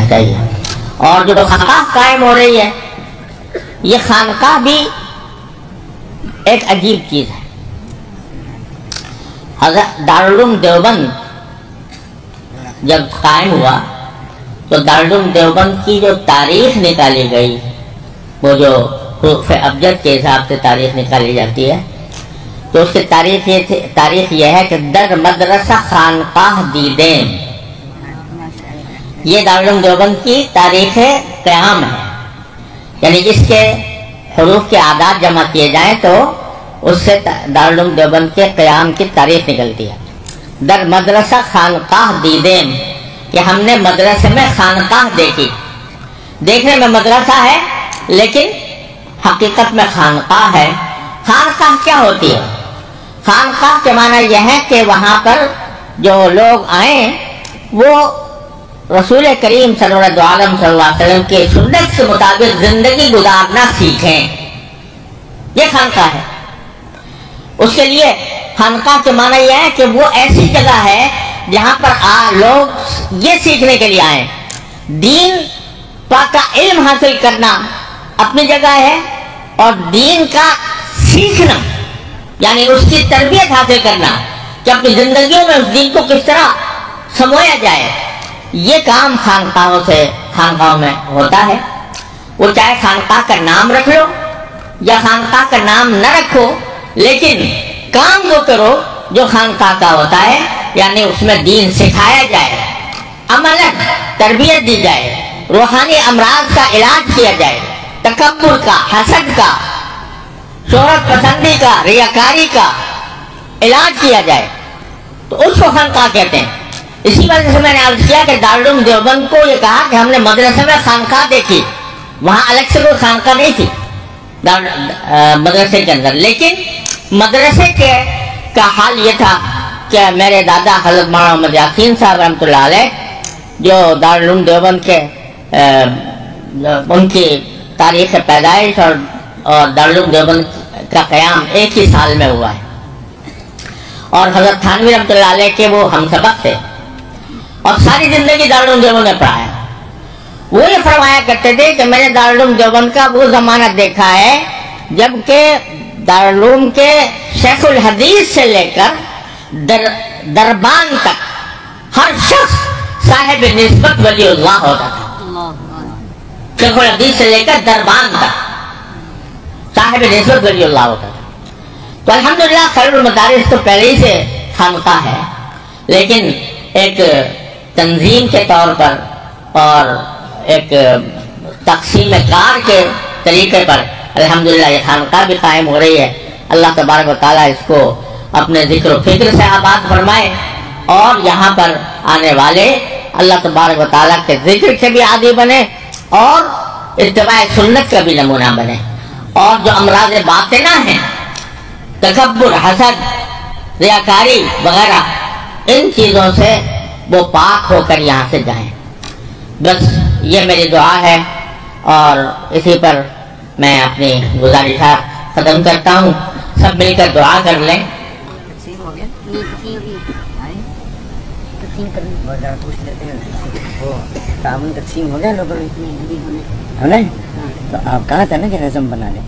چاہیے. اور جو خانقاہ قائم ہو رہی ہے، یہ خانقاہ بھی ایک عجیب چیز ہے. حضرت دارالعلوم دیوبند جب قائم ہوا تو دارالعلوم دیوبند کی جو تاریخ نکالی گئی، وہ جو حروف ابجد کے حساب سے تاریخ نکالی جاتی ہے، تو اس کی تاریخ یہ ہے کہ در مدرسہ خانقاہ دیدین. یہ دارالعلوم دیوبند کی تاریخ قیام ہے، یعنی جس کے حروف کے اعداد جمع کیے جائیں تو اس سے دارالعلوم دیوبند کے قیام کی تاریخ نکلتی ہے. در مدرسہ خانقاہ دیدین کہ ہم نے مدرسے میں خانقاہ دیکھی. دیکھنے میں مدرسہ ہے لیکن حقیقت میں خانقاہ ہے. خانقاہ کیا ہوتی ہے؟ خانقاہ کے معنی یہ ہے کہ وہاں پر جو لوگ آئیں وہ رسول کریم صلی اللہ علیہ وسلم کے سنت کے مطابق زندگی گزارنا سیکھیں. یہ خانقاہ ہے. اس کے لیے خانقاہ کے معنی یہ ہے کہ وہ ایسی جگہ ہے جہاں پر لوگ یہ سیکھنے کے لیے آئیں. دین پاک کا علم حاصل کرنا اپنی جگہ ہے، اور دین کا سیکھنا یعنی اس کی تربیت حاصل کرنا کہ اپنی زندگیوں میں اس دین کو کس طرح سمویا جائے، یہ کام خانقاہوں میں ہوتا ہے. وہ چاہے خانقاہ کا نام رکھ لو یا خانقاہ کا نام نہ رکھو، لیکن کام وہ کرو جو خانقاہ کا ہوتا ہے، یعنی اس میں دین سکھایا جائے، عملاً تربیت دی جائے، روحانی امراض کا علاج کیا جائے، تکبر کا، حسد کا، شہرت پسندی کا، ریاکاری کا علاج کیا جائے، تو اس کو خانقاہ کہتے ہیں. اسی وجہ سے میں نے عرض کیا کہ دارالعلوم دیوبند کو یہ کہا کہ ہم نے مدرسے میں خانقاہ دیکھی. وہاں الگ سے کوئی خانقاہ نہیں تھی مدرسے کے اندر، لیکن مدرسے کا حال یہ تھا کہ میرے دادا حضرت مولانا محمد یقین صاحب رحمۃ اللہ علیہ جو دارالعلوم دیوبند کے ان کی تاریخ پیدائش اور دارالعلوم دیوبند کا قیام ایک ہی سال میں ہوا ہے، اور حضرت تھانوی رحمۃ اللہ علیہ کے وہ ہم سبق تھے اور ساری زندگی دارالعلوم دیوبند میں پڑھایا. وہ یہ فرمایا کرتے تھے کہ میں نے دارالعلوم دیوبند کا وہ زمانہ دیکھا ہے جبکہ دارالعلوم کے شیخ الحدیث سے لے کر دربان تک ہر شخص صاحب نسبت ولی اللہ ہوتا تھا. شیخ الحدیث سے لے کر دربان تک صاحب نسبت ولی اللہ ہوتا تھا. تو الحمدللہ خیر المدارس تو پہلے ہی سے خانقاہ ہے، لیکن ایک تنظیم کے طور پر اور ایک تقسیم کار کے طریقے پر الحمدللہ یہ خانقاہ بھی قائم ہو رہی ہے. اللہ تبارک و تعالیٰ اس کو اپنے ذکر و فکر سے آباد فرمائے اور یہاں پر آنے والے اللہ تبارک و تعالیٰ کے ذکر سے بھی عادی بنے اور اتباع سنت کا بھی نمونہ بنے، اور جو امراض باطنہ ہیں، تکبر، حسد، ریاکاری وغیرہ، ان چیزوں سے وہ پاک ہو کر یہاں سے جائیں. بس یہ میری دعا ہے اور اسی پر میں اپنی گزارشات ختم کرتا ہوں. سب مل کر دعا کر لیں. تعاون تقسیم ہو گیا لوگوں میں، تو آپ کہا تھا نا کہ رسم بنا لیں.